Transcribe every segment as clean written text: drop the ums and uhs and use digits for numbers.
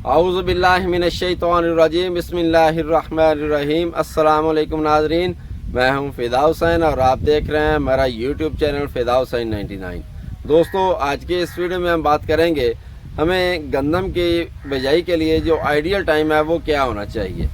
اعوذ باللہ من الشیطان الرجیم بسم اللہ الرحمن الرحیم۔ السلام علیکم ناظرین، میں ہوں فدا حسین اور آپ دیکھ رہے ہیں میرا یوٹیوب چینل فدا حسین 99۔ دوستو، آج کے اس ویڈیو میں ہم بات کریں گے ہمیں گندم کی بجائی کے لیے جو آئیڈیل ٹائم ہے وہ کیا ہونا چاہیے،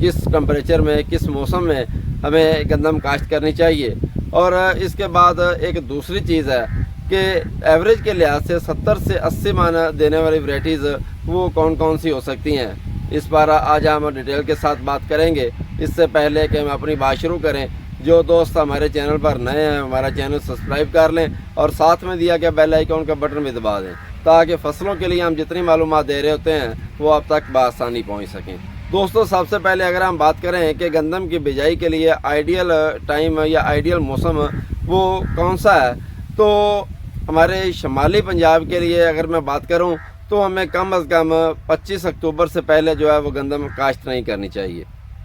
کس ٹمپریچر میں کس موسم میں ہمیں گندم کاشت کرنی چاہیے۔ اور اس کے بعد ایک دوسری چیز ہے کہ ایوریج کے لحاظ سے 70 سے 80 من دینے والی ورائٹیز وہ کون کون سی ہو سکتی ہیں، اس پر آج ہم ڈیٹیل کے ساتھ بات کریں گے۔ اس سے پہلے کہ ہم اپنی بات شروع کریں، جو دوست ہمارے چینل پر نئے ہیں ہمارا چینل سبسکرائب کر لیں اور ساتھ میں دیا گیا بیل آئیکن کا بٹن بھی دبا دیں تاکہ فصلوں کے لیے ہم جتنی معلومات دے رہے ہوتے ہیں وہ آپ تک بآسانی پہنچ سکیں۔ دوستو، سب سے پہلے اگر ہم بات کریں کہ گندم کی بجائی کے لیے آئیڈیل ٹائم یا آئیڈیل موسم وہ کون سا ہے، تو ہمارے شمالی پنجاب کے لیے اگر میں بات کروں تو ہمیں کم از کم 25 اکتوبر سے پہلے جو ہے وہ گندم کاشت نہیں کرنی چاہیے۔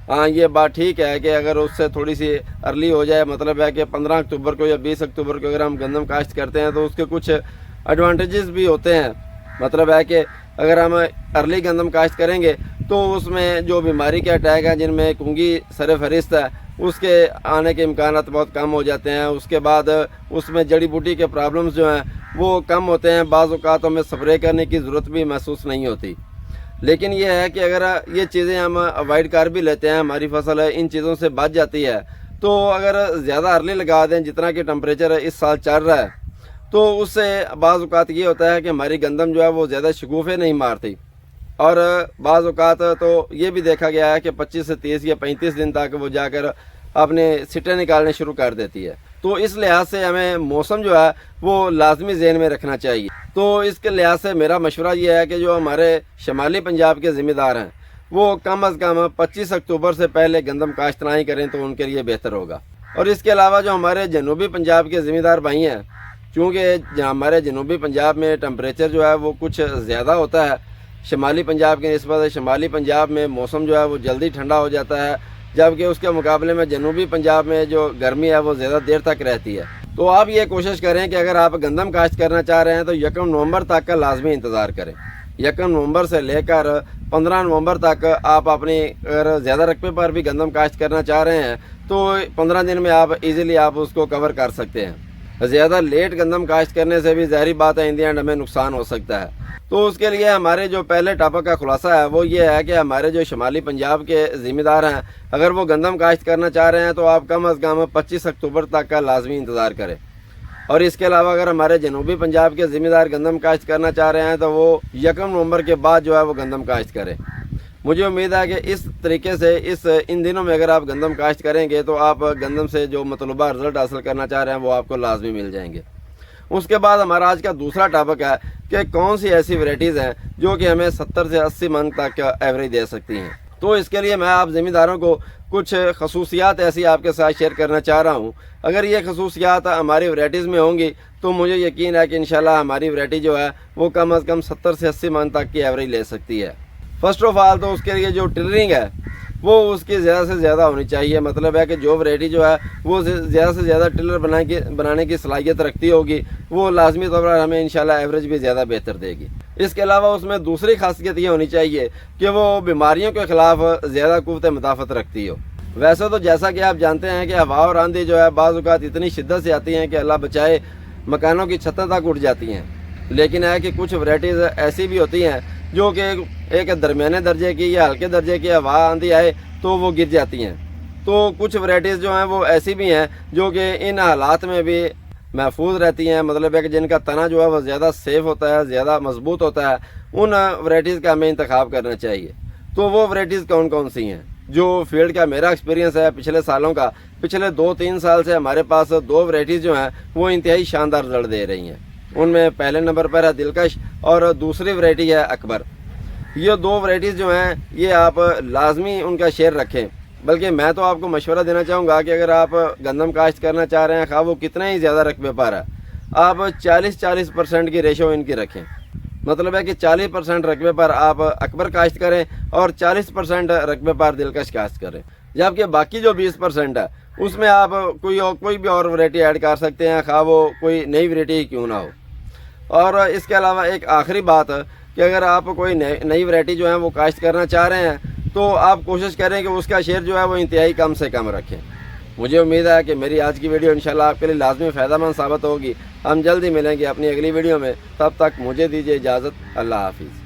ہاں، یہ بات ٹھیک ہے کہ اگر اس سے تھوڑی سی ارلی ہو جائے، مطلب ہے کہ 15 اکتوبر کو یا 20 اکتوبر کو اگر ہم گندم کاشت کرتے ہیں تو اس کے کچھ ایڈوانٹیجز بھی ہوتے ہیں۔ مطلب ہے کہ اگر ہم ارلی گندم کاشت کریں گے تو اس میں جو بیماری کے اٹیک ہیں، جن میں کنگھی سر فہرست ہے، اس کے آنے کے امکانات بہت کم ہو جاتے ہیں۔ اس کے بعد اس میں جڑی بوٹی کے پرابلمز جو ہیں وہ کم ہوتے ہیں، بعض اوقات ہمیں سپرے کرنے کی ضرورت بھی محسوس نہیں ہوتی۔ لیکن یہ ہے کہ اگر یہ چیزیں ہم اوائڈ کر بھی لیتے ہیں، ہماری فصل ان چیزوں سے بچ جاتی ہے، تو اگر زیادہ ارلی لگا دیں جتنا کہ ٹمپریچر اس سال چل رہا ہے، تو اس سے بعض اوقات یہ ہوتا ہے کہ ہماری گندم جو ہے وہ زیادہ شگوفے نہیں مارتی، اور بعض اوقات تو یہ بھی دیکھا گیا ہے کہ 25 سے 30 یا 35 دن تک وہ جا کر اپنے سٹے نکالنے شروع کر دیتی ہے۔ تو اس لحاظ سے ہمیں موسم جو ہے وہ لازمی ذہن میں رکھنا چاہیے۔ تو اس کے لحاظ سے میرا مشورہ یہ ہے کہ جو ہمارے شمالی پنجاب کے ذمہ دار ہیں وہ کم از کم 25 اکتوبر سے پہلے گندم کاشت نہ ہی کریں تو ان کے لیے بہتر ہوگا۔ اور اس کے علاوہ جو ہمارے جنوبی پنجاب کے ذمہ دار بھائی ہیں، چونکہ ہمارے جنوبی پنجاب میں ٹمپریچر جو ہے وہ کچھ زیادہ ہوتا ہے شمالی پنجاب کے نسبت۔ شمالی پنجاب میں موسم جو ہے وہ جلدی ٹھنڈا ہو جاتا ہے، جبکہ اس کے مقابلے میں جنوبی پنجاب میں جو گرمی ہے وہ زیادہ دیر تک رہتی ہے۔ تو آپ یہ کوشش کریں کہ اگر آپ گندم کاشت کرنا چاہ رہے ہیں تو 1 نومبر تک کا لازمی انتظار کریں۔ 1 نومبر سے لے کر 15 نومبر تک آپ اپنی اگر زیادہ رقبے پر بھی گندم کاشت کرنا چاہ رہے ہیں تو 15 دن میں آپ ایزیلی آپ اس کو کور کر سکتے ہیں۔ زیادہ لیٹ گندم کاشت کرنے سے بھی ظاہری بات ہے ان دی اینڈ ہمیں نقصان ہو سکتا ہے۔ تو اس کے لیے ہمارے جو پہلے ٹاپک کا خلاصہ ہے وہ یہ ہے کہ ہمارے جو شمالی پنجاب کے ذمہ دار ہیں اگر وہ گندم کاشت کرنا چاہ رہے ہیں تو آپ کم از کم 25 اکتوبر تک کا لازمی انتظار کریں۔ اور اس کے علاوہ اگر ہمارے جنوبی پنجاب کے ذمہ دار گندم کاشت کرنا چاہ رہے ہیں تو وہ 1 نومبر کے بعد جو ہے وہ گندم کاشت کریں۔ مجھے امید ہے کہ اس طریقے سے ان دنوں میں اگر آپ گندم کاشت کریں گے تو آپ گندم سے جو مطلوبہ رزلٹ حاصل کرنا چاہ رہے ہیں وہ آپ کو لازمی مل جائیں گے۔ اس کے بعد ہمارا آج کا دوسرا ٹاپک ہے کہ کون سی ایسی ورائٹیز ہیں جو کہ ہمیں 70 سے 80 من تک ایوریج دے سکتی ہیں۔ تو اس کے لیے میں آپ ذمہ داروں کو کچھ خصوصیات ایسی آپ کے ساتھ شیئر کرنا چاہ رہا ہوں۔ اگر یہ خصوصیات ہماری ورائٹیز میں ہوں گی تو مجھے یقین ہے کہ انشاءاللہ ہماری ورائٹی جو ہے وہ کم از کم 70 سے 80 من تک کی ایوریج لے سکتی ہے۔ فرسٹ آف آل تو اس کے لیے جو ٹلرنگ ہے وہ اس کی زیادہ سے زیادہ ہونی چاہیے۔ مطلب ہے کہ جو ورائٹی جو ہے وہ زیادہ سے زیادہ ٹلر بنانے کی صلاحیت رکھتی ہوگی وہ لازمی طور پر ہمیں انشاءاللہ ایوریج بھی زیادہ بہتر دے گی۔ اس کے علاوہ اس میں دوسری خاصیت یہ ہونی چاہیے کہ وہ بیماریوں کے خلاف زیادہ قوت مدافعت رکھتی ہو۔ ویسے تو جیسا کہ آپ جانتے ہیں کہ ہوا اور آندھی جو ہے بعض اوقات اتنی شدت سے آتی ہیں کہ اللہ بچائے مکانوں کی چھتیں تک اٹھ جاتی ہیں، لیکن ہے کہ کچھ ورائٹیز ایسی بھی ہوتی ہیں جو کہ ایک درمیانے درجے کی یا ہلکے درجے کی ہوا آندھی آئے تو وہ گر جاتی ہیں۔ تو کچھ ورائٹیز جو ہیں وہ ایسی بھی ہیں جو کہ ان حالات میں بھی محفوظ رہتی ہیں، مطلب ہے کہ جن کا تنا جو ہے وہ زیادہ سیف ہوتا ہے، زیادہ مضبوط ہوتا ہے، ان ورائٹیز کا ہمیں انتخاب کرنا چاہیے۔ تو وہ ورائٹیز کون کون سی ہیں؟ جو فیلڈ کا میرا ایکسپیرینس ہے پچھلے سالوں کا، پچھلے 2-3 سال سے ہمارے پاس 2 ورائٹیز جو ہیں وہ انتہائی شاندار رزلٹ دے رہی ہیں۔ ان میں پہلے نمبر پر ہے دلکش اور دوسری ورائٹی ہے اکبر۔ یہ 2 ورائٹیز جو ہیں یہ آپ لازمی ان کا شیئر رکھیں، بلکہ میں تو آپ کو مشورہ دینا چاہوں گا کہ اگر آپ گندم کاشت کرنا چاہ رہے ہیں خواہ وہ کتنے ہی زیادہ رقبے پر ہے، آپ 40% کی ریشو ان کی رکھیں۔ مطلب ہے کہ 40% رقبے پر آپ اکبر کاشت کریں اور 40% رقبے پر دلکش کاشت کریں، جبکہ باقی جو 20% ہے اس میں آپ کوئی بھی اور ورائٹی ایڈ کر سکتے ہیں، خواہ وہ کوئی نئی ورائٹی ہی کیوں نہ ہو۔ اور اس کے علاوہ ایک آخری بات کہ اگر آپ کوئی نئی ویرائٹی جو ہے وہ کاشت کرنا چاہ رہے ہیں تو آپ کوشش کریں کہ اس کا شیئر جو ہے وہ انتہائی کم سے کم رکھیں۔ مجھے امید ہے کہ میری آج کی ویڈیو انشاءاللہ آپ کے لیے لازمی فائدہ مند ثابت ہوگی۔ ہم جلدی ملیں گے اپنی اگلی ویڈیو میں، تب تک مجھے دیجیے اجازت۔ اللہ حافظ۔